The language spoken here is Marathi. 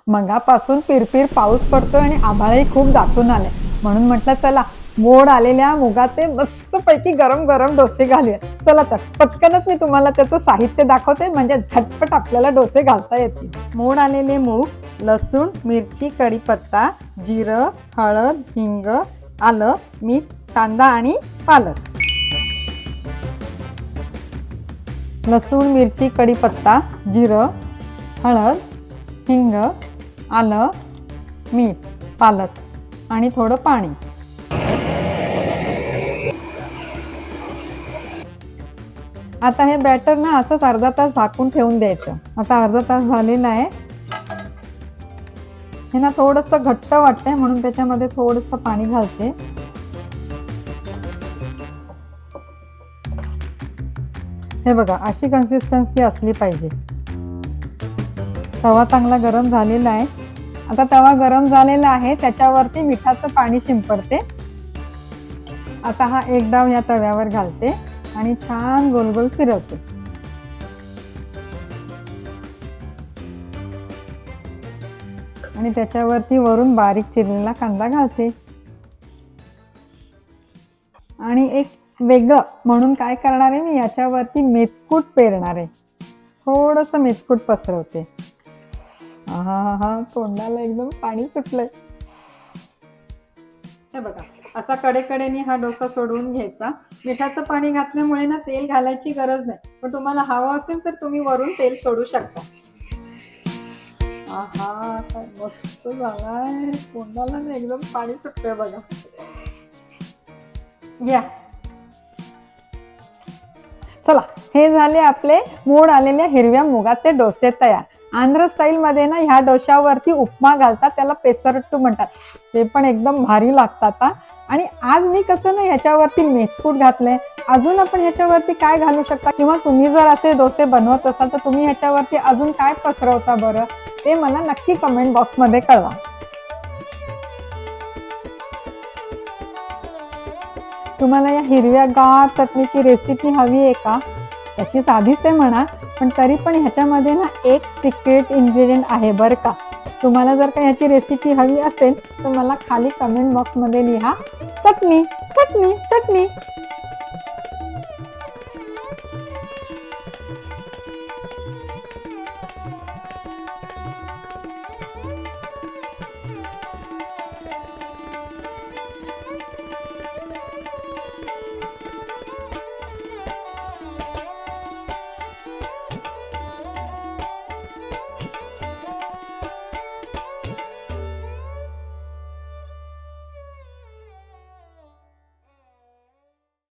मगापासून पिरपिर पाऊस पडतोय आणि आभाळही खूप दाटून आले, म्हणून म्हटलं चला मोड आलेल्या मुगाचे मस्त पैकी गरम गरम डोसे घालूया. चला तर पटकनच मी तुम्हाला त्याचं साहित्य दाखवते, म्हणजे झटपट आपल्याला डोसे घालता येतील. मोड आलेले मूग, लसूण, मिरची, कढीपत्ता, जिरं, हळद, हिंग, आलं, मीठ, कांदा आणि पालक. लसूण, मिरची, कढीपत्ता, जिरं, हळद, हिंग, आलं, मीठ, पालक आणि थोडं पाणी. आता हे बॅटर ना असंच अर्धा तास झाकून ठेवून द्यायचं. आता अर्धा तास झालेला आहे. हे ना थोडंसं घट्ट वाटतंय, म्हणून त्याच्यामध्ये थोडंसं पाणी घालते. हे बघा, अशी कन्सिस्टन्सी असली पाहिजे. तवा चांगला गरम झालेला आहे. आता तवा गरम झालेला आहे, त्याच्यावरती मिठाचं पाणी शिंपडते. आता हा एक डाव या तव्यावर घालते आणि छान गोल गोल फिरवते. आणि त्याच्यावरती वरून बारीक चिरलेला कांदा घालते. आणि एक वेगळं म्हणून काय करणार आहे, मी याच्यावरती मेथकूट पेरणार आहे. थोडंसं मेथकूट पसरवते. हा तोंडाला एकदम पाणी सुटलंय. हे बघा, असा कडेकडेने हा डोसा सोडवून घ्यायचा. मिठाचं पाणी घातल्यामुळे ना तेल घालायची गरज नाही, पण तुम्हाला हवं असेल तर तुम्ही वरून तेल सोडू शकता. काय मस्त झालाय, तोंडाला ना एकदम पाणी सुटतंय बघा. घ्या. चला, हे झाले आपले मोड आलेल्या हिरव्या मुगाचे डोसे तयार. आंध्र स्टाईल मध्ये ना ह्या डोश्यावरती उपमा घालतात, त्याला पेसरट्टू म्हणतात. ते पण एकदम भारी लागतात. आणि आज मी कसं ना ह्याच्यावरती मेथकूट घातले. अजून आपण ह्याच्यावरती काय घालू शकता, किंवा तुम्ही जर असे डोसे बनवत असाल तर तुम्ही ह्याच्यावरती अजून काय पसरवता बरं, ते मला नक्की कमेंट बॉक्स मध्ये कळवा. तुम्हाला या हिरव्या गार चटणीची रेसिपी हवी आहे का? तशी साधीच आहे म्हणा, पण तरी पण ह्याच्यामध्ये ना एक सिक्रेट इन्ग्रेडियंट आहे बरं का. तुम्हाला जर का ह्याची रेसिपी हवी असेल तर मला खाली कमेंट बॉक्स मध्ये लिहा, चटणी चटणी चटणी.